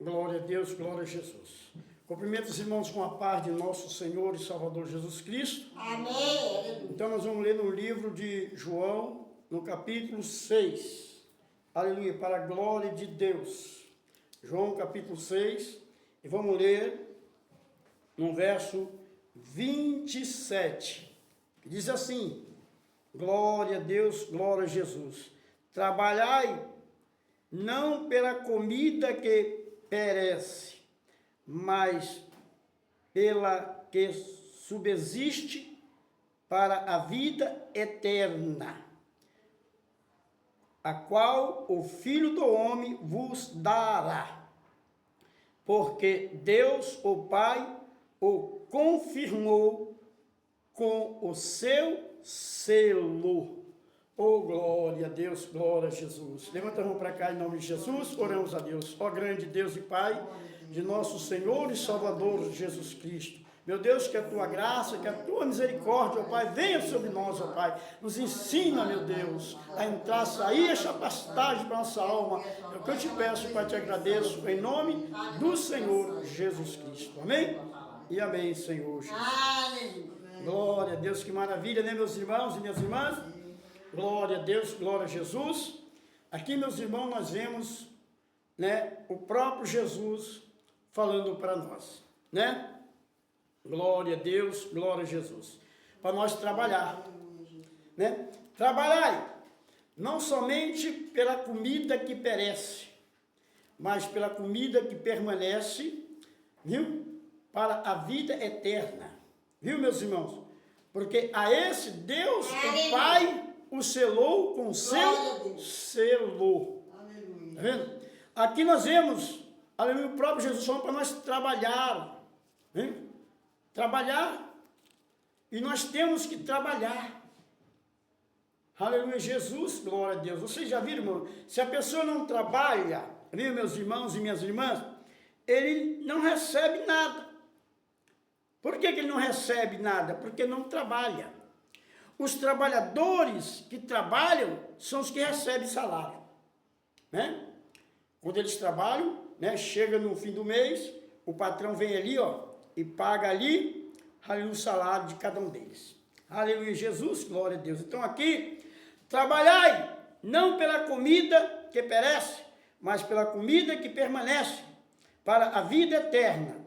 Glória a Deus, glória a Jesus. Cumprimento os irmãos com a paz de nosso Senhor e Salvador Jesus Cristo. Amém. Então nós vamos ler no livro de João, no capítulo 6. Aleluia, para a glória de Deus. João capítulo 6, e vamos ler no verso 27. Que diz assim: glória a Deus, glória a Jesus. Trabalhai não pela comida que perece, mas pela que subsiste para a vida eterna, a qual o Filho do Homem vos dará, porque Deus, o Pai, o confirmou com o seu selo. Oh, glória a Deus, glória a Jesus. Levanta a mão para cá em nome de Jesus, oramos a Deus. Ó grande Deus e Pai de nosso Senhor e Salvador Jesus Cristo. Meu Deus, que a tua graça, que a tua misericórdia, ó Pai, venha sobre nós, ó Pai. Nos ensina, meu Deus, a entrar, sair essa pastagem para a nossa alma. É o que eu te peço, Pai, te agradeço, em nome do Senhor Jesus Cristo. Amém? E amém, Senhor Jesus. Glória a Deus, que maravilha, né, meus irmãos e minhas irmãs? Glória a Deus, glória a Jesus. Aqui, meus irmãos, nós vemos, né, o próprio Jesus falando para nós, né? Glória a Deus, glória a Jesus. Para nós trabalhar, né? Trabalhai, não somente pela comida que perece, mas pela comida que permanece, viu? Para a vida eterna, viu, meus irmãos? Porque a esse Deus, o Pai, o selou com seu selo. Aleluia. Tá vendo? Aqui nós vemos, aleluia, o próprio Jesus falando para nós trabalhar. Hein? Trabalhar. E nós temos que trabalhar. Aleluia, Jesus, glória a Deus. Vocês já viram, irmão? Se a pessoa não trabalha, viu, meus irmãos e minhas irmãs, ele não recebe nada. Por que ele não recebe nada? Porque não trabalha. Os trabalhadores que trabalham são os que recebem salário, né? Quando eles trabalham, né, chega no fim do mês, o patrão vem ali, ó, e paga ali, aleluia, o salário de cada um deles. Aleluia, Jesus, glória a Deus. Então aqui, trabalhai, não pela comida que perece, mas pela comida que permanece, para a vida eterna,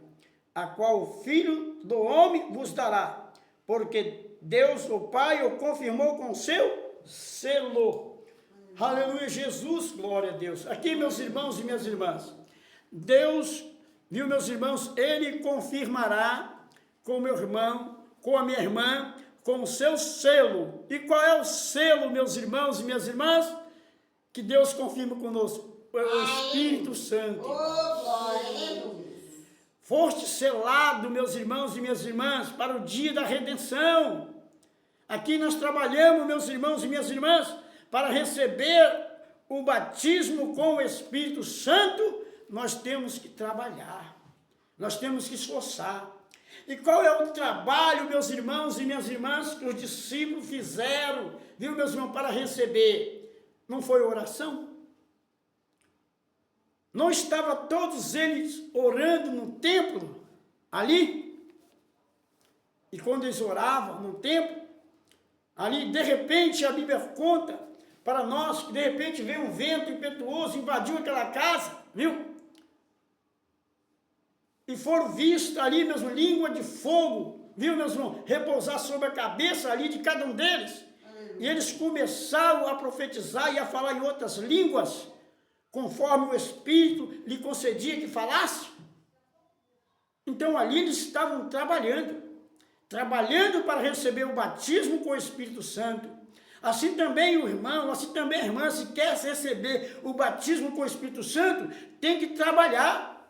a qual o Filho do Homem vos dará, porque Deus, o Pai, o confirmou com seu selo. Aleluia, Jesus, glória a Deus. Aqui, meus irmãos e minhas irmãs, Deus, viu, meus irmãos, Ele confirmará com o meu irmão, com a minha irmã, com o seu selo. E qual é o selo, meus irmãos e minhas irmãs? Que Deus confirma conosco, é o Espírito Santo. Oh, glória a Deus. Foste selado, meus irmãos e minhas irmãs, para o dia da redenção. Aqui nós trabalhamos, meus irmãos e minhas irmãs, para receber o batismo com o Espírito Santo. Nós temos que trabalhar, nós temos que esforçar. E qual é o trabalho, meus irmãos e minhas irmãs, que os discípulos fizeram, viu, meus irmãos, para receber? Não foi oração? Não estavam todos eles orando no templo, ali? E quando eles oravam no templo, ali, de repente, a Bíblia conta para nós que de repente veio um vento impetuoso, invadiu aquela casa, viu? E foram vistos ali, mesmo, língua de fogo, viu, meus irmãos, repousar sobre a cabeça ali de cada um deles. E eles começaram a profetizar e a falar em outras línguas, conforme o Espírito lhe concedia que falasse. Então ali eles estavam trabalhando para receber o batismo com o Espírito Santo. Assim também o irmão, assim também a irmã, se quer receber o batismo com o Espírito Santo, tem que trabalhar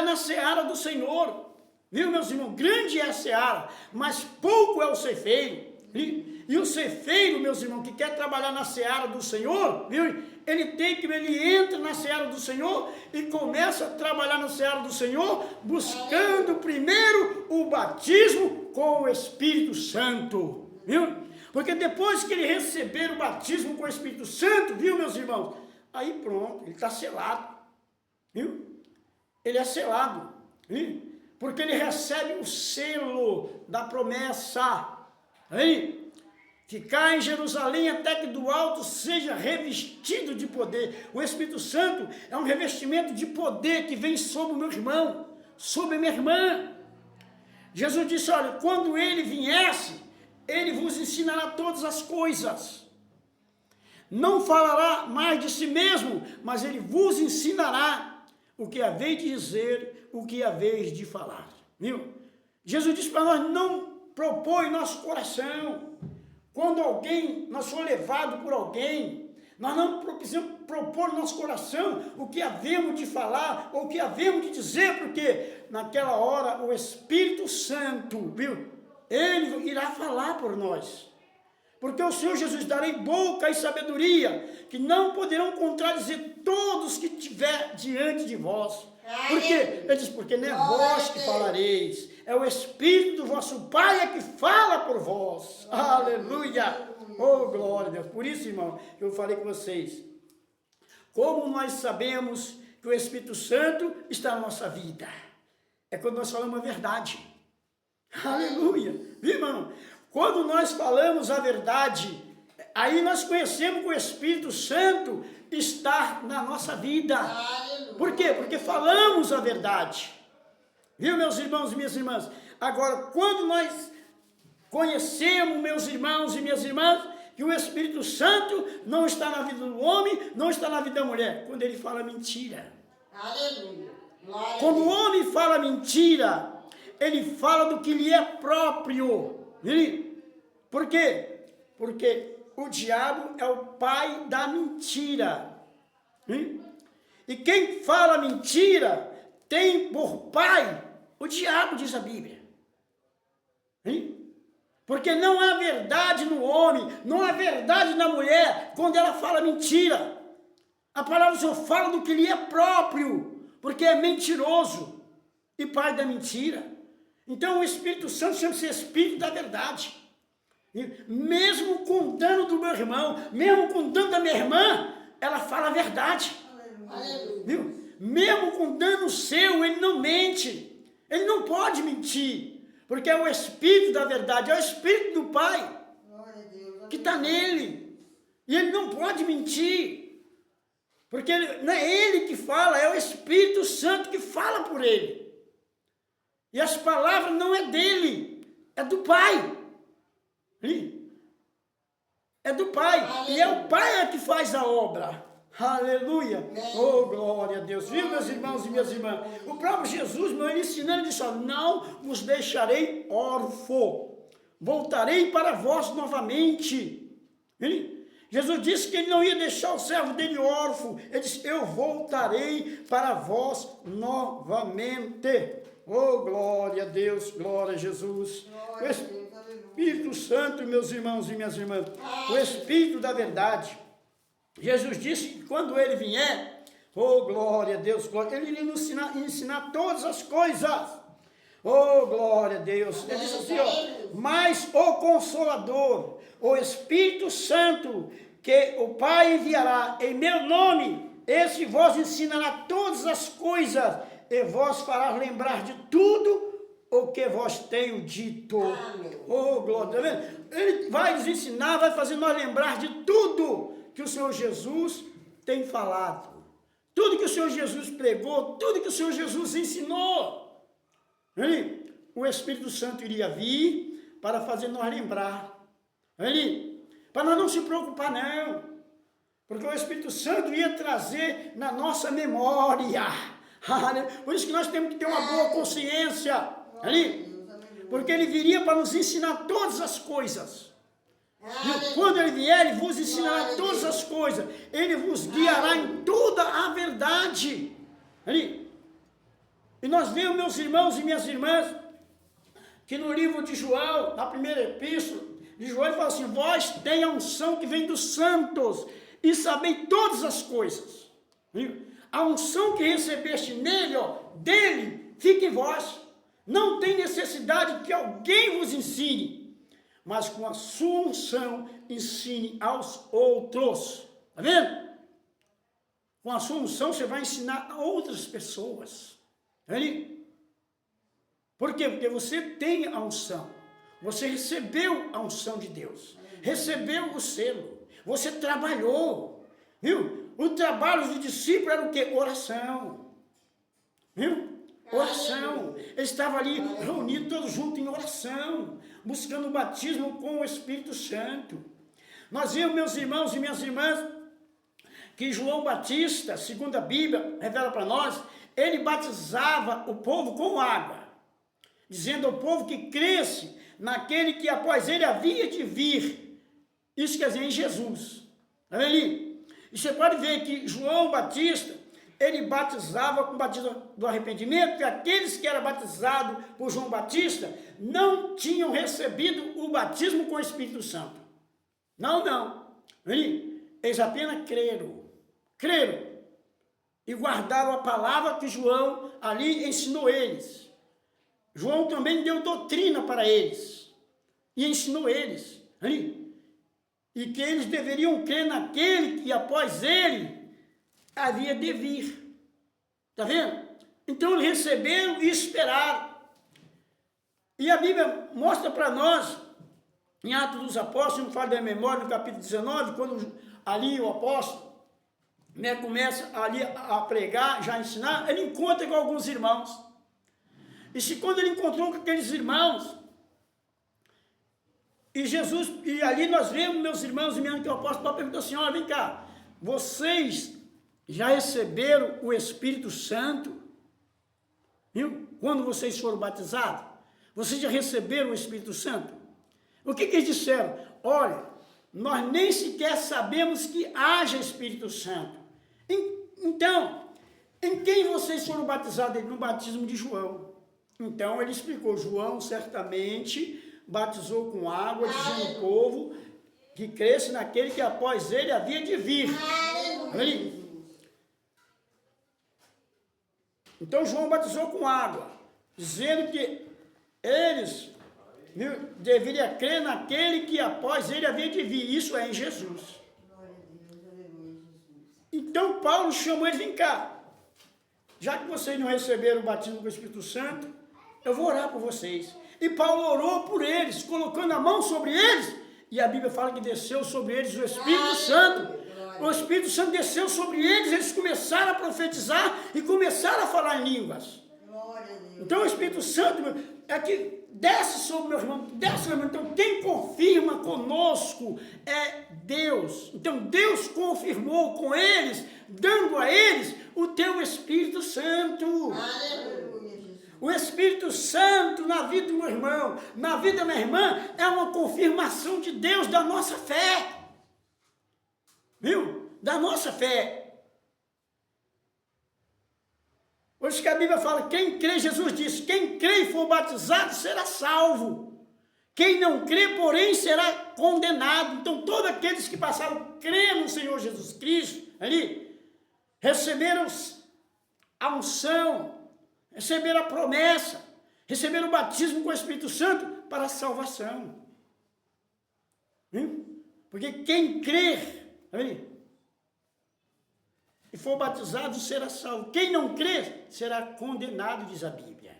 na seara do Senhor. Viu, meus irmãos? Grande é a seara, mas pouco é o ceifeiro. E o ceifeiro, meus irmãos, que quer trabalhar na seara do Senhor, viu? Ele entra na seara do Senhor e começa a trabalhar na seara do Senhor, buscando primeiro o batismo com o Espírito Santo, viu? Porque depois que ele receber o batismo com o Espírito Santo, viu, meus irmãos? Aí pronto, ele está selado. viu? Ele é selado, viu? Porque ele recebe o selo da promessa, aí, ficar em Jerusalém até que do alto seja revestido de poder. O Espírito Santo é um revestimento de poder que vem sobre o meu irmão, sobre a minha irmã. Jesus disse, olha, quando ele viesse, ele vos ensinará todas as coisas. Não falará mais de si mesmo, mas ele vos ensinará o que haveis de dizer, o que haveis de falar. Viu? Jesus disse para nós, não propõe nosso coração. Quando nós for levado por alguém, nós não precisamos propor no nosso coração o que havemos de falar, ou o que havemos de dizer, porque naquela hora o Espírito Santo, viu? Ele irá falar por nós. Porque o Senhor Jesus darei boca e sabedoria, que não poderão contradizer todos que tiver diante de vós. Por quê? Ele diz, porque não é vós que falareis, é o Espírito do vosso Pai é que fala por vós. Aleluia! Oh, glória a Deus! Por isso, irmão, eu falei com vocês, como nós sabemos que o Espírito Santo está na nossa vida? É quando nós falamos a verdade. Aleluia! Viu, irmão? Quando nós falamos a verdade, aí nós conhecemos que o Espírito Santo está na nossa vida. Por quê? Porque falamos a verdade. Viu, meus irmãos e minhas irmãs? Agora, quando nós conhecemos, meus irmãos e minhas irmãs, que o Espírito Santo não está na vida do homem, não está na vida da mulher, quando ele fala mentira. Aleluia. Quando o homem fala mentira, ele fala do que lhe é próprio. Por quê? Porque o diabo é o pai da mentira. E quem fala mentira tem por pai o diabo, diz a Bíblia. Porque não há verdade no homem, não há verdade na mulher quando ela fala mentira. A palavra do Senhor fala do que lhe é próprio, porque é mentiroso e pai da mentira. Então o Espírito Santo chama-se Espírito da verdade. Mesmo com o dano do meu irmão, mesmo com o dano da minha irmã, ela fala a verdade. Viu? Mesmo com dano seu, ele não mente. Ele não pode mentir. Porque é o Espírito da verdade, é o Espírito do Pai que está nele. E ele não pode mentir. Porque não é ele que fala, é o Espírito Santo que fala por ele. E as palavras não é dele, é do Pai. É do Pai. Aleluia. E é o Pai que faz a obra. Aleluia. Oh, glória a Deus. Viu, meus irmãos e minhas irmãs? O próprio Jesus, meu ensinando, disse, ó, não vos deixarei órfão. Voltarei para vós novamente. Jesus disse que ele não ia deixar o servo dele órfão. Ele disse, eu voltarei para vós novamente. Oh, glória a Deus, glória a Jesus. O Espírito Santo, meus irmãos e minhas irmãs, o Espírito da verdade. Jesus disse que quando ele vier, oh, glória a Deus, glória, ele iria nos ensinar todas as coisas. Oh, glória a Deus. Ele disse assim, ó, mas o Consolador, o Espírito Santo, que o Pai enviará em meu nome, esse vos ensinará todas as coisas, e vós fará lembrar de tudo o que vos tenho dito. Amém. Oh, glória, tá vendo? Ele vai nos ensinar, vai fazer nós lembrar de tudo que o Senhor Jesus tem falado. Tudo que o Senhor Jesus pregou, tudo que o Senhor Jesus ensinou. O Espírito Santo iria vir para fazer nós lembrar. Para nós não se preocupar, não. Porque o Espírito Santo ia trazer na nossa memória. Por isso que nós temos que ter uma boa consciência. Porque ele viria para nos ensinar todas as coisas. E quando ele vier, ele vos ensinará todas as coisas. Ele vos guiará em toda a verdade. E nós vemos, meus irmãos e minhas irmãs, que no livro de João, na primeira epístola de João, ele fala assim, vós tem a unção que vem dos santos e sabei todas as coisas. A unção que recebeste nele, ó, dele, fica em vós. Não tem necessidade que alguém vos ensine, mas com a sua unção ensine aos outros. Está vendo? com a sua unção, você vai ensinar a outras pessoas. Por quê? Porque você tem a unção. Você recebeu a unção de Deus. Recebeu o selo. Você trabalhou. Viu? O trabalho do discípulo era o quê? Oração. Viu? Oração. Eles estavam ali reunidos todos juntos em oração, buscando o batismo com o Espírito Santo. Nós vimos, meus irmãos e minhas irmãs, que João Batista, segundo a Bíblia, revela para nós, ele batizava o povo com água, dizendo ao povo que cresce naquele que após ele havia de vir. Isso quer dizer em Jesus. Está vendo ali? E você pode ver que João Batista, ele batizava com o batismo do arrependimento, porque aqueles que eram batizados por João Batista não tinham recebido o batismo com o Espírito Santo. Não. Eles apenas creram e guardaram a palavra que João ali ensinou eles. João também deu doutrina para eles e ensinou eles. E que eles deveriam crer naquele que após ele havia de vir. Está vendo? Então eles receberam e esperaram. E a Bíblia mostra para nós, em Atos dos Apóstolos, não falo da memória, no capítulo 19, quando ali o apóstolo começa ali a pregar, já a ensinar, ele encontra com alguns irmãos. E se quando ele encontrou com aqueles irmãos, e Jesus, e ali nós vemos, meus irmãos e minhas, que o apóstolo Paulo perguntou assim, olha, vem cá, vocês já receberam o Espírito Santo? Viu? Quando vocês foram batizados? Vocês já receberam o Espírito Santo? O que eles disseram? Olha, nós nem sequer sabemos que haja Espírito Santo. Então, em quem vocês foram batizados? No batismo de João. Então, ele explicou, João certamente batizou com água, dizendo ao povo que cresce naquele que após ele havia de vir. Então, João batizou com água, dizendo que eles deveriam crer naquele que após ele havia de vir. Isso é em Jesus. Então, Paulo chamou eles, vem cá. Já que vocês não receberam o batismo com o Espírito Santo, eu vou orar por vocês. E Paulo orou por eles, colocando a mão sobre eles. E a Bíblia fala que desceu sobre eles o Espírito Santo. O Espírito Santo desceu sobre eles, eles começaram a profetizar e começaram a falar em línguas. Então o Espírito Santo é que desce sobre meu irmão, desce, meu irmão. Então quem confirma conosco é Deus. Então Deus confirmou com eles, dando a eles o teu Espírito Santo. O Espírito Santo na vida do meu irmão, na vida da minha irmã, é uma confirmação de Deus da nossa fé. Viu? Da nossa fé. Por isso que a Bíblia fala, quem crê, Jesus disse, quem crê e for batizado será salvo. Quem não crê, porém, será condenado. Então, todos aqueles que passaram a crer no Senhor Jesus Cristo, ali, receberam a unção, receberam a promessa, receberam o batismo com o Espírito Santo para a salvação. Viu? Porque quem crer, e for batizado será salvo. Quem não crer será condenado, diz a Bíblia.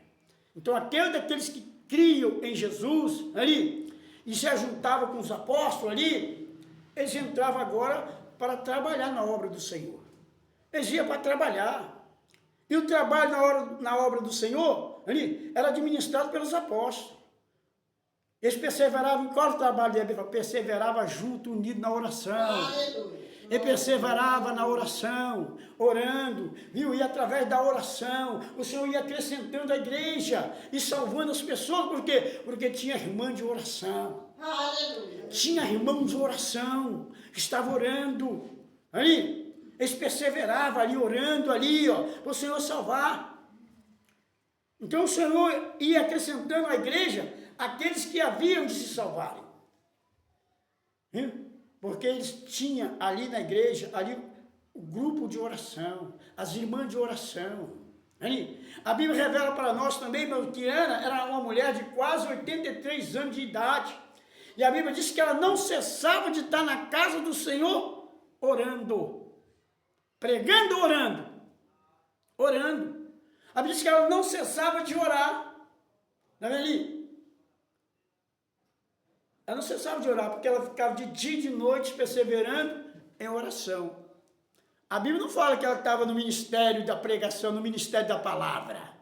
Então, aquele daqueles que criam em Jesus, ali, e se ajuntavam com os apóstolos ali, eles entravam agora para trabalhar na obra do Senhor. Eles iam para trabalhar. E o trabalho na obra do Senhor, ali, era administrado pelos apóstolos. Eles perseveravam em qual trabalho de Bíblia? Perseverava junto, unido na oração. Ele perseverava na oração, orando, viu? E através da oração, o Senhor ia acrescentando a igreja e salvando as pessoas. Por quê? Porque tinha irmã de oração. Tinha irmãos de oração, que estavam orando. Ali, eles perseveravam ali, orando ali, ó, para o Senhor salvar. Então o Senhor ia acrescentando à igreja aqueles que haviam de se salvarem. Viu? Porque eles tinham ali na igreja, ali o grupo de oração, as irmãs de oração. Ali. A Bíblia revela para nós também que Ana era uma mulher de quase 83 anos de idade. E a Bíblia diz que ela não cessava de estar na casa do Senhor orando. Pregando ou orando? Orando. A Bíblia diz que ela não cessava de orar. Está vendo ali? Ela não cessava de orar, porque ela ficava de dia e de noite perseverando em oração. A Bíblia não fala que ela estava no ministério da pregação, no ministério da palavra.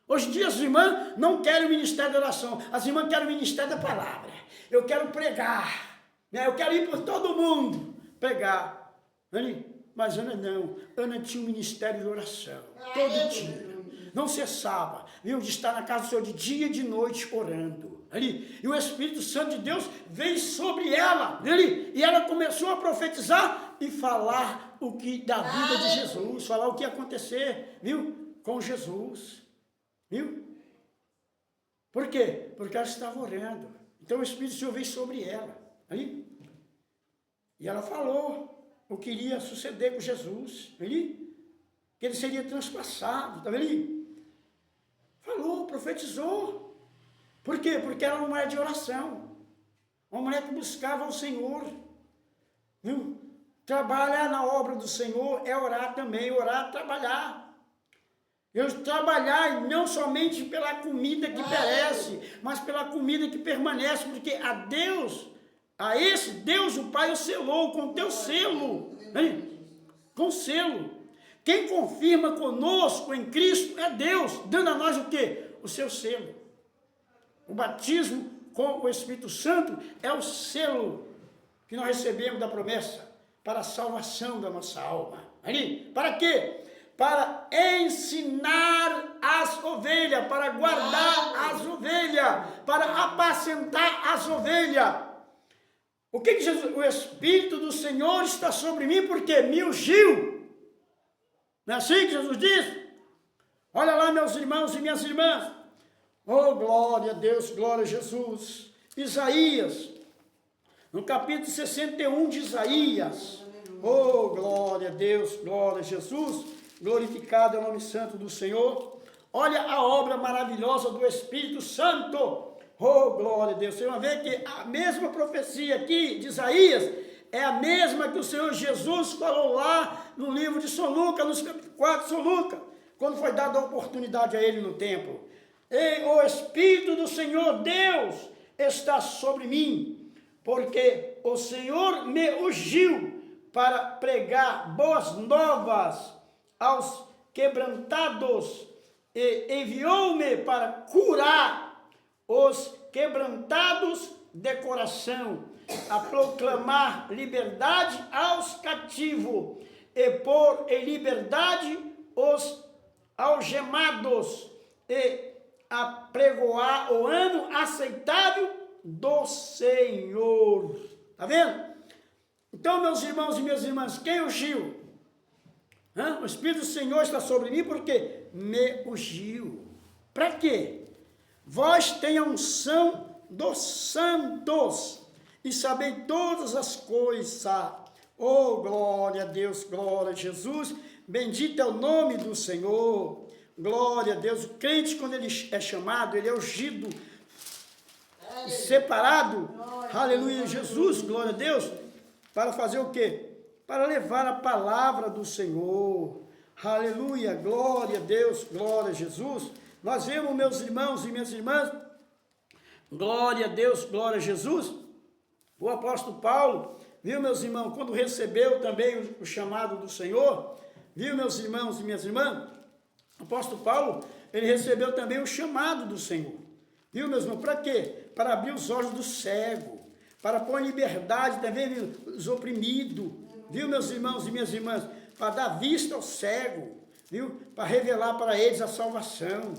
Hoje em dia as irmãs não querem o ministério da oração, as irmãs querem o ministério da palavra. Eu quero pregar, né? Eu quero ir por todo mundo pregar. Mas Ana não, Ana tinha um ministério de oração, todo dia. Não cessava, viu, de estar na casa do Senhor de dia e de noite orando. E o Espírito Santo de Deus veio sobre ela, e ela começou a profetizar e falar o que da vida de Jesus, falar o que ia acontecer, viu, com Jesus, viu? Por quê? Porque ela estava orando. Então o Espírito do Senhor veio sobre ela, e ela falou o que iria suceder com Jesus, que ele seria transpassado, está vendo? Falou, profetizou. Por quê? Porque era uma mulher de oração. Uma mulher que buscava o Senhor. Viu? Trabalhar na obra do Senhor é orar também. Orar, trabalhar. Trabalhar não somente pela comida que perece, mas pela comida que permanece. Porque a esse Deus, o Pai, o selou com o teu selo. Com selo. Quem confirma conosco em Cristo é Deus, dando a nós o quê? O seu selo. O batismo com o Espírito Santo é o selo que nós recebemos da promessa para a salvação da nossa alma. Para quê? Para ensinar as ovelhas, para guardar as ovelhas, para apacentar as ovelhas. O que Jesus? O Espírito do Senhor está sobre mim porque me ungiu. Não é assim que Jesus diz? Olha lá, meus irmãos e minhas irmãs. Oh, glória a Deus, glória a Jesus. Isaías, no capítulo 61 de Isaías. Oh, glória a Deus, glória a Jesus. Glorificado é o nome santo do Senhor. Olha a obra maravilhosa do Espírito Santo. Oh, glória a Deus. Você vai ver que a mesma profecia aqui de Isaías é a mesma que o Senhor Jesus falou lá no livro de São Lucas, no capítulo 4 de São Lucas, quando foi dada a oportunidade a ele no templo. E o Espírito do Senhor Deus está sobre mim, porque o Senhor me ungiu para pregar boas novas aos quebrantados e enviou-me para curar os quebrantados de coração, a proclamar liberdade aos cativos e pôr em liberdade os algemados e apregoar o ano aceitável do Senhor. Está vendo? Então, meus irmãos e minhas irmãs, quem ungiu? O Espírito do Senhor está sobre mim porque me ungiu. Para quê? Vós tenha a unção dos santos e sabei todas as coisas. Oh, glória a Deus, glória a Jesus. Bendito é o nome do Senhor. Glória a Deus. O crente, quando ele é chamado, ele é ungido e separado. Aleluia, Jesus, glória a Deus. Para fazer o quê? Para levar a palavra do Senhor. Aleluia, glória a Deus, glória a Jesus. Nós vemos, meus irmãos e minhas irmãs, glória a Deus, glória a Jesus. O apóstolo Paulo, viu, meus irmãos, quando recebeu também o chamado do Senhor, viu, meus irmãos e minhas irmãs, o apóstolo Paulo, ele recebeu também o chamado do Senhor. Viu, meus irmãos, para quê? Para abrir os olhos do cego, para pôr em liberdade também os oprimidos, viu, meus irmãos e minhas irmãs, para dar vista ao cego, viu, para revelar para eles a salvação.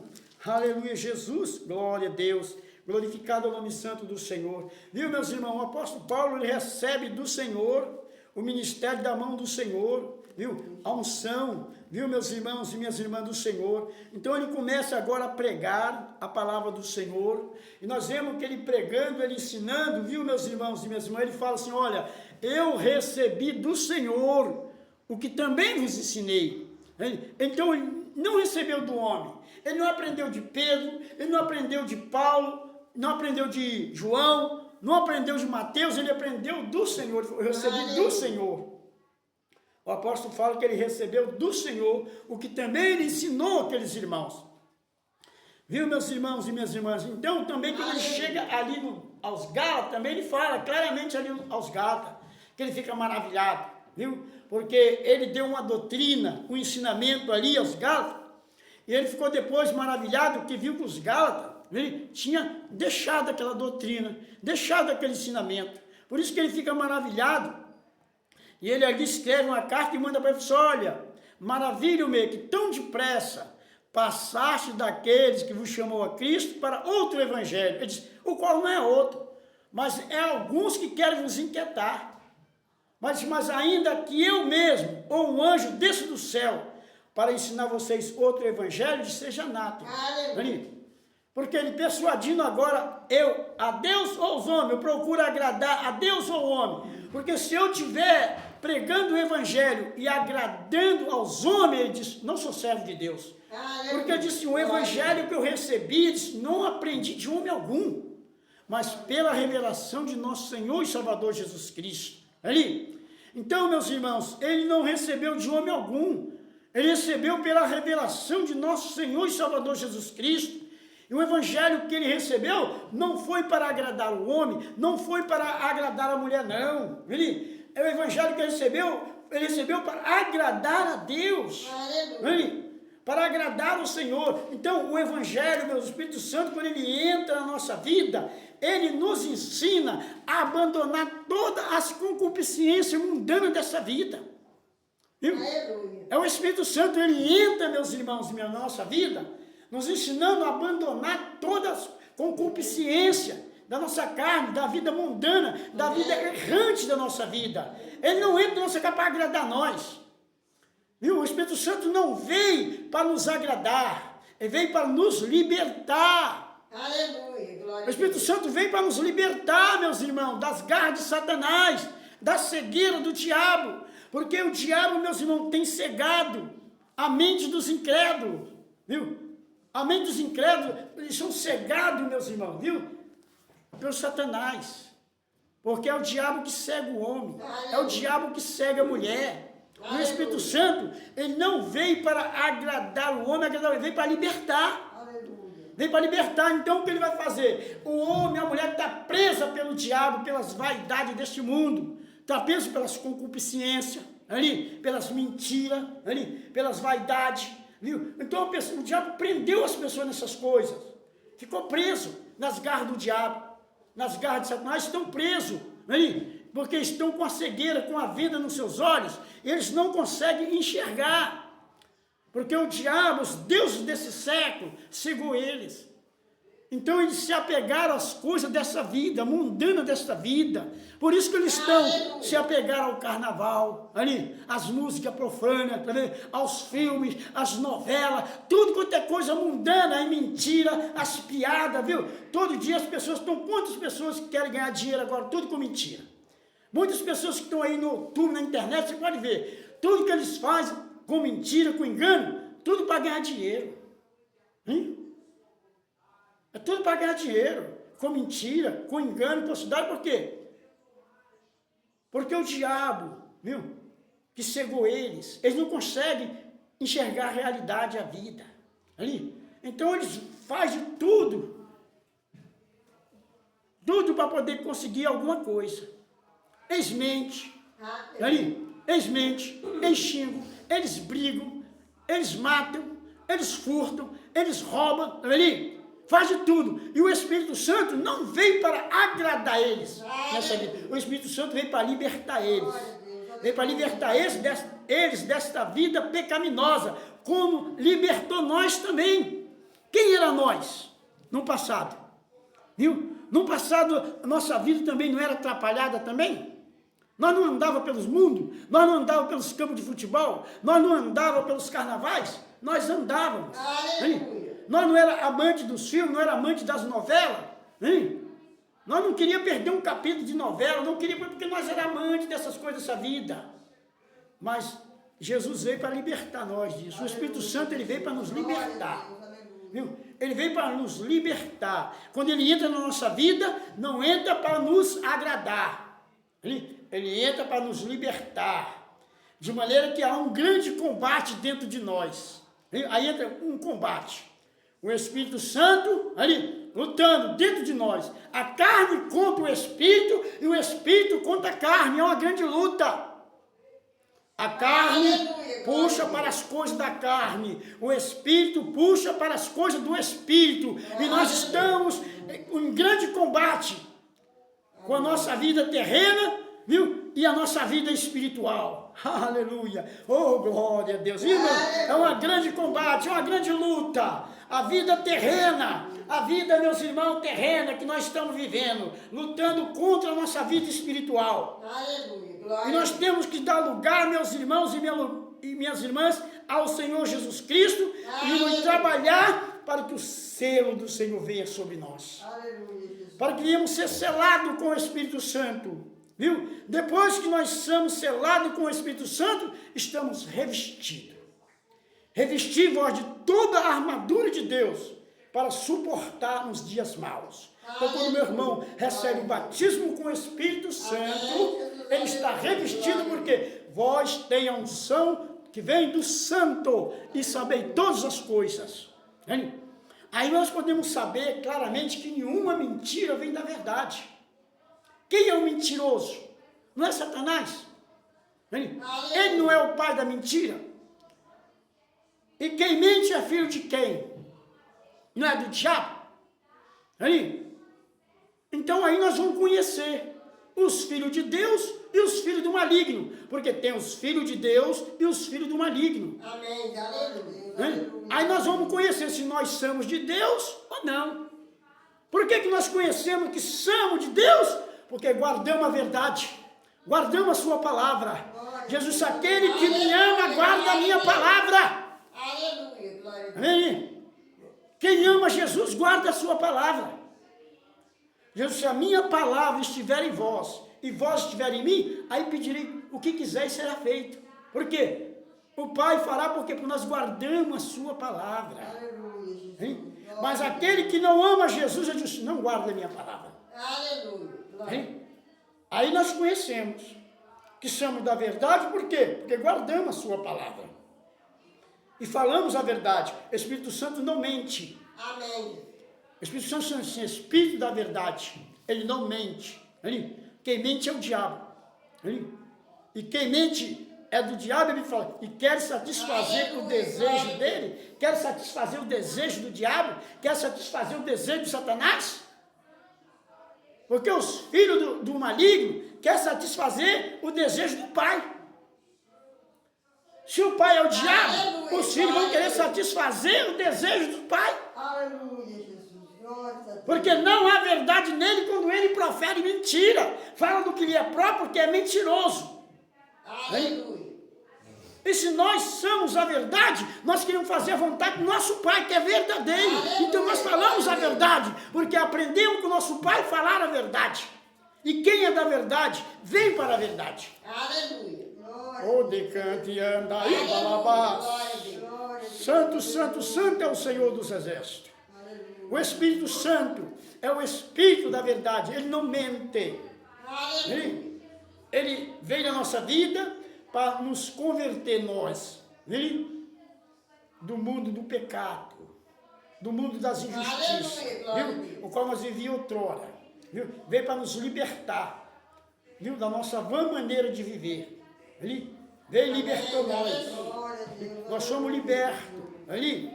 Aleluia, Jesus, glória a Deus, glorificado é o nome santo do Senhor. Viu, meus irmãos, o apóstolo Paulo, ele recebe do Senhor o ministério da mão do Senhor, viu, a unção, viu, meus irmãos e minhas irmãs do Senhor. Então ele começa agora a pregar a palavra do Senhor, e nós vemos que ele pregando, ele ensinando, viu, meus irmãos e minhas irmãs, ele fala assim, olha, eu recebi do Senhor o que também vos ensinei. Então ele não recebeu do homem, ele não aprendeu de Pedro, ele não aprendeu de Paulo, não aprendeu de João, não aprendeu de Mateus, ele aprendeu do Senhor, eu recebi do Senhor. O apóstolo fala que ele recebeu do Senhor o que também ele ensinou àqueles irmãos. Viu, meus irmãos e minhas irmãs? Então, também quando ele chega ali aos Gálatas, também ele fala claramente ali aos Gálatas, que ele fica maravilhado, viu? Porque ele deu uma doutrina, um ensinamento ali aos Gálatas, e ele ficou depois maravilhado que viu que os Gálatas, ele tinha deixado aquela doutrina, deixado aquele ensinamento. Por isso que ele fica maravilhado. E ele ali escreve uma carta e manda para ele, olha, maravilho-me que tão depressa passaste daqueles que vos chamou a Cristo para outro evangelho. Ele diz, o qual não é outro, mas é alguns que querem vos inquietar. Mas ainda que eu mesmo, ou um anjo desça do céu, para ensinar vocês outro evangelho, seja anátema. Porque ele persuadindo agora, a Deus ou aos homens, eu procuro agradar a Deus ou ao homem. Porque se eu estiver pregando o evangelho e agradando aos homens, ele diz, não sou servo de Deus. Porque ele disse, o evangelho que eu recebi, disse, não aprendi de homem algum, mas pela revelação de nosso Senhor e Salvador Jesus Cristo. Então, meus irmãos, ele não recebeu de homem algum, ele recebeu pela revelação de nosso Senhor e Salvador Jesus Cristo. E o evangelho que ele recebeu não foi para agradar o homem, não foi para agradar a mulher, não. O evangelho que ele recebeu para agradar a Deus. Para agradar o Senhor. Então, o evangelho, meu Espírito Santo, quando ele entra na nossa vida, ele nos ensina a abandonar todas as concupiscências mundanas dessa vida. Viu? É o Espírito Santo, ele entra, meus irmãos, na nossa vida, nos ensinando a abandonar todas as concupiscências da nossa carne, da vida mundana, da vida errante da nossa vida. Ele não entra na nossa casa para agradar nós. Viu? O Espírito Santo não veio para nos agradar, ele veio para nos libertar. Aleluia, glória. O Espírito Santo veio para nos libertar, meus irmãos, das garras de Satanás, da cegueira do diabo. Porque o diabo, meus irmãos, tem cegado a mente dos incrédulos, viu? A mente dos incrédulos, eles são cegados, meus irmãos, viu? Pelo Satanás. Porque é o diabo que cega o homem, é o diabo que cega a mulher. O Espírito Santo, ele não veio para agradar o homem, ele veio para libertar. Veio para libertar. Então, o que ele vai fazer? O homem, a mulher está presa pelo diabo, pelas vaidades deste mundo. Está preso pelas concupiscências, pelas mentiras, pelas vaidades. Viu? Então, o diabo prendeu as pessoas nessas coisas. Ficou preso nas garras do diabo, nas garras de Satanás, estão presos. Porque estão com a cegueira, com a venda nos seus olhos, eles não conseguem enxergar. Porque o diabo, os deuses desse século, cegou eles. Então eles se apegaram às coisas dessa vida, mundana desta vida. Por isso que eles estão se apegaram ao carnaval, às músicas profanas, aos filmes, às novelas, tudo quanto é coisa mundana, é mentira, as piadas, viu? Todo dia as pessoas estão, quantas pessoas que querem ganhar dinheiro agora, tudo com mentira. Muitas pessoas que estão aí no YouTube, na internet, você pode ver, tudo que eles fazem com mentira, com engano, tudo para ganhar dinheiro. É tudo para ganhar dinheiro, com mentira, com engano, com falsidade. Por quê? Porque o diabo, viu, que cegou eles não conseguem enxergar a realidade, a vida. Então eles fazem tudo para poder conseguir alguma coisa. Eles mentem, eles xingam, eles brigam, eles matam, eles furtam, eles roubam, faz de tudo. E o Espírito Santo não veio para agradar eles nessa vida. O Espírito Santo veio para libertar eles. Veio para libertar eles desta vida pecaminosa, como libertou nós também. Quem era nós no passado? Viu? No passado, a nossa vida também não era atrapalhada também? Nós não andávamos pelos mundos, nós não andávamos pelos campos de futebol, nós não andávamos pelos carnavais, nós andávamos. Nós não era amante dos filmes, não era amante das novelas. Nós não queríamos perder um capítulo de novela, não queríamos, porque nós éramos amantes dessas coisas dessa vida. Mas Jesus veio para libertar nós disso. O Espírito Santo, ele veio para nos libertar. Viu? Ele veio para nos libertar. Quando ele entra na nossa vida, não entra para nos agradar. Ele entra para nos libertar De maneira que há um grande combate dentro de nós. Aí entra um combate. O Espírito Santo, ali, lutando dentro de nós. A carne contra o Espírito e o Espírito contra a carne. É uma grande luta. A carne puxa para as coisas da carne. O Espírito puxa para as coisas do Espírito. E nós estamos em grande combate com a nossa vida terrena, viu? E a nossa vida espiritual. Aleluia. Oh, glória a Deus. Irmão, é uma grande combate, é uma grande luta. A vida terrena, a vida, meus irmãos, terrena que nós estamos vivendo, lutando contra a nossa vida espiritual. Aleluia. E nós temos que dar lugar, meus irmãos e minhas irmãs, ao Senhor Jesus Cristo e trabalhar para que o selo do Senhor venha sobre nós. Aleluia. Para que venhamos ser selados com o Espírito Santo. Viu? Depois que nós somos selados com o Espírito Santo, estamos revestidos. Revestivos de toda a armadura de Deus para suportar os dias maus. Então, quando meu irmão recebe o batismo com o Espírito Santo, ele está revestido porque vós tem a unção que vem do Santo e sabei todas as coisas. Aí nós podemos saber claramente que nenhuma mentira vem da verdade. Quem é o mentiroso? Não é Satanás? Ele não é o pai da mentira? E quem mente é filho de quem? Não é do diabo? Então aí nós vamos conhecer os filhos de Deus e os filhos do maligno. Porque tem os filhos de Deus e os filhos do maligno. Amém. Aleluia. Aí nós vamos conhecer se nós somos de Deus ou não. Por que nós conhecemos que somos de Deus? Porque guardamos a verdade. Guardamos a sua palavra. Jesus disse, aquele que me ama, guarda a minha palavra. Aleluia. Glória a Deus. Amém? Quem ama Jesus, guarda a sua palavra. Jesus, se a minha palavra estiver em vós, e vós estiver em mim, aí pedirei o que quiser e será feito. Por quê? O Pai fará porque nós guardamos a sua palavra. Aleluia, Jesus. Hein? Mas aquele que não ama Jesus, ele diz, não guarda a minha palavra. Aleluia. Glória. Hein? Aí nós conhecemos que somos da verdade, por quê? Porque guardamos a sua palavra. E falamos a verdade. O Espírito Santo não mente. Amém. O Espírito Santo é assim, Espírito da verdade. Ele não mente. Quem mente é o diabo. E quem mente é do diabo, ele fala, e quer satisfazer o desejo dele? Quer satisfazer o desejo do diabo? Quer satisfazer o desejo de Satanás? Porque os filhos do maligno querem satisfazer o desejo do pai. Se o pai é o diabo, os filhos vão querer satisfazer o desejo do pai. Aleluia, Jesus. Glória a Deus. Porque não há verdade nele quando ele profere mentira. Fala do que lhe é próprio porque é mentiroso. Aleluia. E se nós somos a verdade, nós queremos fazer a vontade do nosso Pai, que é verdadeiro. Então nós falamos a verdade, porque aprendemos com o nosso Pai falar a verdade. E quem é da verdade, vem para a verdade. Aleluia. O decante anda aí, balabás. Santo, santo, santo é o Senhor dos exércitos. O Espírito Santo é o Espírito da verdade, ele não mente. Ele vem na nossa vida para nos converter nós, viu? Do mundo do pecado, do mundo das injustiças, viu? O qual nós vivíamos outrora, viu? Veio para nos libertar, viu? Da nossa vã maneira de viver, ali. Veio e libertou nós, nós somos libertos, ali,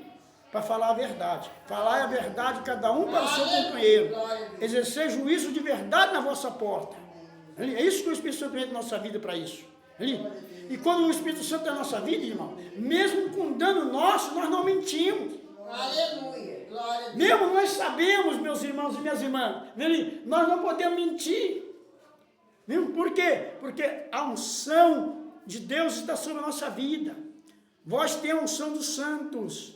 para falar a verdade. Falar a verdade, cada um para o seu companheiro, exercer juízo de verdade na vossa porta. É isso que o Espírito Santo entra na nossa vida para isso. E quando o Espírito Santo é na nossa vida, irmão, mesmo com dano nosso, nós não mentimos. Aleluia. Glória a Deus. Mesmo nós sabemos, meus irmãos e minhas irmãs, nós não podemos mentir. Viu? Por quê? Porque a unção de Deus está sobre a nossa vida. Vós tem a unção dos santos.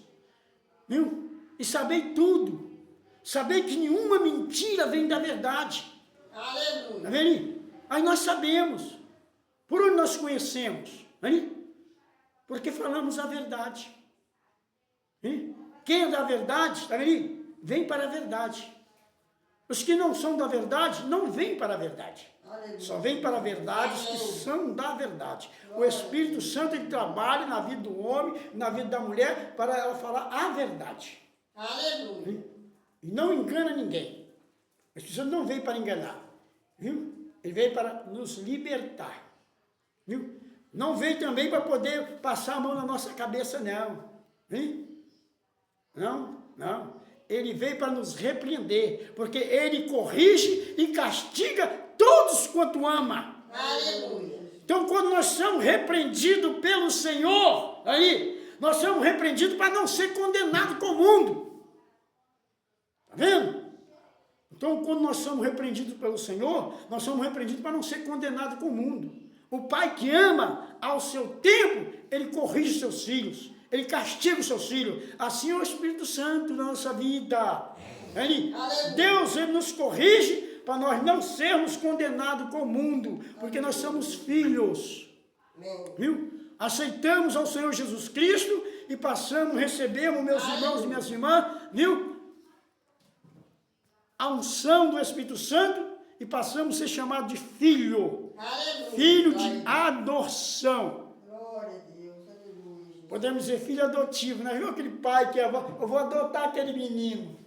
Viu? E sabei tudo. Sabei que nenhuma mentira vem da verdade. Aleluia. Está vendo? Aí nós sabemos. Por onde nós conhecemos? Porque falamos a verdade. Quem é da verdade, está vendo? Vem para a verdade. Os que não são da verdade não vêm para a verdade. Aleluia. Só vêm para a verdade os que são da verdade. O Espírito Santo, ele trabalha na vida do homem, na vida da mulher, para ela falar a verdade. Aleluia. E não engana ninguém. O Espírito Santo não veio para enganar. Viu? Ele veio para nos libertar. Viu? Não veio também para poder passar a mão na nossa cabeça, não. Viu? Não. Ele veio para nos repreender, porque ele corrige e castiga todos quanto ama. Aleluia. Então, quando nós somos repreendidos pelo Senhor, aí, nós somos repreendidos para não ser condenados com o mundo. Está vendo? Então, quando nós somos repreendidos pelo Senhor, nós somos repreendidos para não ser condenados com o mundo. O pai que ama, ao seu tempo, ele corrige seus filhos. Ele castiga os seus filhos. Assim é o Espírito Santo na nossa vida. Deus, ele nos corrige para nós não sermos condenados com o mundo, porque nós somos filhos. Viu? Aceitamos ao Senhor Jesus Cristo e passamos, recebemos, meus irmãos e minhas irmãs, viu? A unção do Espírito Santo e passamos a ser chamados de filho. Filho de adoção. Podemos dizer filho adotivo, né? Viu aquele pai que eu vou adotar aquele menino,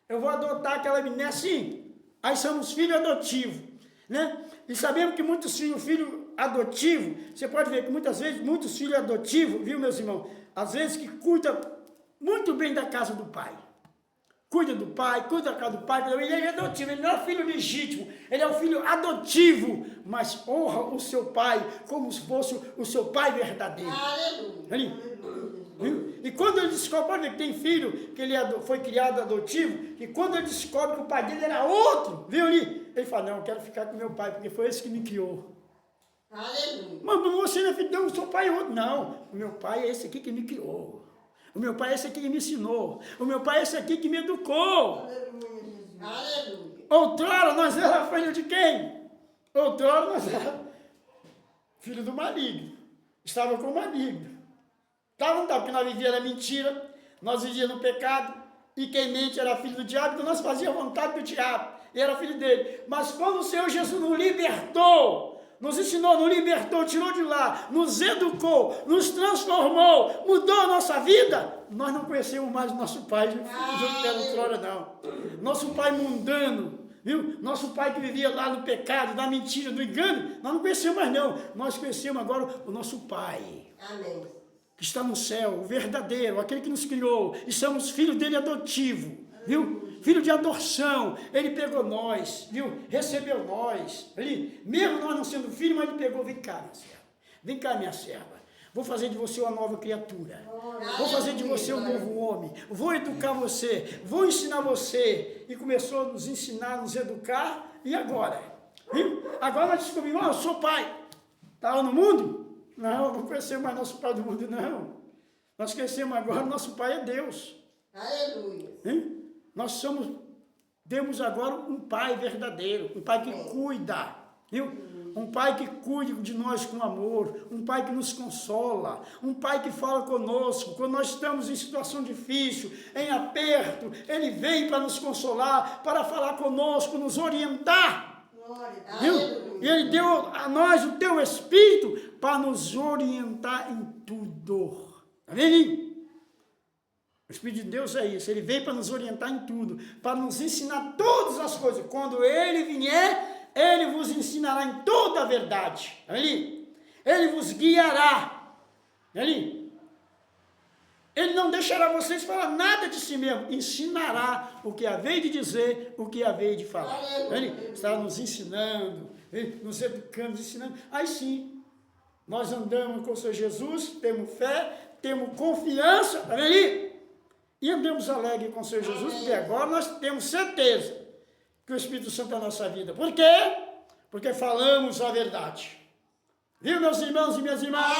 eu vou adotar aquela menina, é assim? Aí somos filho adotivo, né? E sabemos que muitos filho adotivo, você pode ver que muitas vezes, muitos filhos adotivos, viu, meus irmãos? Às vezes que cuida muito bem da casa do pai. Cuida do pai, cuida da casa do pai, ele é adotivo, ele não é filho legítimo, ele é um filho adotivo, mas honra o seu pai como se fosse o seu pai verdadeiro. Aleluia. E quando ele descobre, pode ver que tem filho, que ele foi criado adotivo, e quando ele descobre que o pai dele era outro, viu ali? Ele fala, não, eu quero ficar com meu pai, porque foi esse que me criou. Aleluia. Mas você não é filho, não, o seu pai é outro. Não, o meu pai é esse aqui que me criou. O meu pai é esse aqui que me ensinou. O meu pai é esse aqui que me educou. Aleluia. Outrora nós éramos filho de quem? Outrora nós éramos filho do maligno. Estava com o maligno. Não estava, porque nós vivíamos na mentira, nós vivíamos no pecado, e quem mente era filho do diabo, então nós fazíamos a vontade do diabo, e era filho dele. Mas quando o Senhor Jesus nos libertou, nos ensinou, nos libertou, tirou de lá, nos educou, nos transformou, mudou a nossa vida, nós não conhecemos mais o nosso pai pela outrora, não. Nosso pai mundano, viu? Nosso pai que vivia lá no pecado, na mentira, no engano, nós não conhecemos mais, não. Nós conhecemos agora o nosso pai. Amém. Que está no céu, o verdadeiro, aquele que nos criou, e somos filhos dele adotivo, viu? Filho de adoção, ele pegou nós, viu? Recebeu nós, mesmo nós não sendo filho, mas ele pegou, vem cá, minha serva, vem cá, minha serva, vou fazer de você uma nova criatura, vou fazer de você um novo homem, vou educar você, vou ensinar você, e começou a nos ensinar, a nos educar, e agora? Viu? Agora nós descobrimos, eu sou pai, está lá no mundo? Não conhecemos mais nosso pai do mundo, não. Nós conhecemos agora, nosso pai é Deus. Aleluia. Nós temos agora um pai verdadeiro, um pai que cuida, viu? Um pai que cuida de nós com amor, um pai que nos consola, um pai que fala conosco, quando nós estamos em situação difícil, em aperto, ele vem para nos consolar, para falar conosco, nos orientar. Viu? E ele deu a nós o teu Espírito para nos orientar em tudo. Está vendo? O Espírito de Deus é isso, ele vem para nos orientar em tudo, para nos ensinar todas as coisas. Quando ele vier, ele vos ensinará em toda a verdade. Está vendo? Ele vos guiará. Está vendo? Ele não deixará vocês falar nada de si mesmo, ensinará o que haveis de dizer, o que haveis de falar. Ele está nos ensinando, nos educando, nos ensinando. Aí sim, nós andamos com o Senhor Jesus, temos fé, temos confiança, está vendo? E andamos alegres com o Senhor Jesus, porque agora nós temos certeza que o Espírito Santo é a nossa vida. Por quê? Porque falamos a verdade. Viu, meus irmãos e minhas irmãs?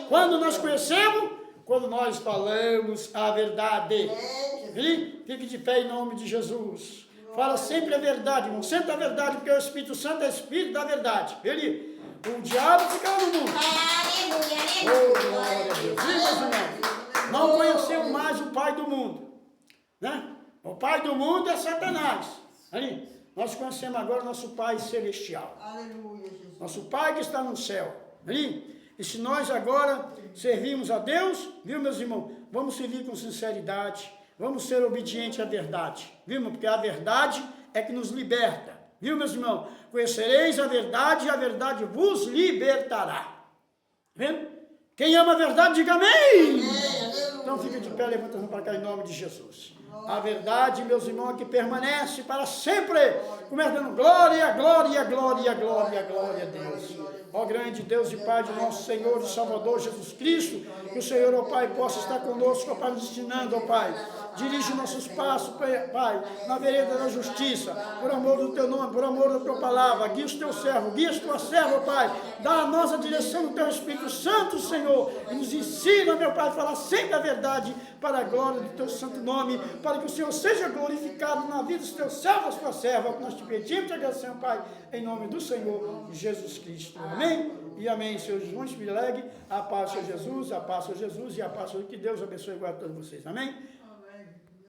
Quando nós conhecemos, quando nós falamos a verdade. Fique de pé em nome de Jesus. Fala sempre a verdade, irmão. Sempre a verdade, porque o Espírito Santo é Espírito da verdade. O diabo fica no mundo. Oh, glória a Deus. Viu, meus irmãos? Não conhecemos mais o pai do mundo. Né? O pai do mundo é Satanás. Ali, nós conhecemos agora nosso Pai Celestial. Aleluia, Jesus. Nosso Pai que está no céu. Ali. E se nós agora servimos a Deus, viu, meus irmãos? Vamos servir com sinceridade. Vamos ser obedientes à verdade. Viu, porque a verdade é que nos liberta. Viu, meus irmãos? Conhecereis a verdade e a verdade vos libertará. Vendo? Quem ama a verdade, diga amém. Então fica de pé, levanta a mão para cá em nome de Jesus. A verdade, meus irmãos, que permanece para sempre. Começa dando glória, glória, glória, glória, glória a Deus. Ó grande Deus e Pai de nosso Senhor e Salvador Jesus Cristo, que o Senhor, ó Pai, possa estar conosco, ó Pai, nos ensinando, ó Pai. Dirige nossos passos, Pai, na vereda da justiça, por amor do Teu nome, por amor da Tua palavra. Guia o Teu servo, guia a Tua serva, Pai. Dá a nossa direção do Teu Espírito Santo, Senhor, e nos ensina, meu Pai, a falar sempre a verdade para a glória do Teu santo nome, para que o Senhor seja glorificado na vida dos Teus servos, Tua serva, que nós te pedimos e agradecemos, Pai, em nome do Senhor Jesus Cristo. Amém? E amém, Senhor Jesus. A paz do Senhor Jesus, a paz do Senhor Jesus e a paz do Senhor. Que Deus abençoe e guarde todos vocês. Amém?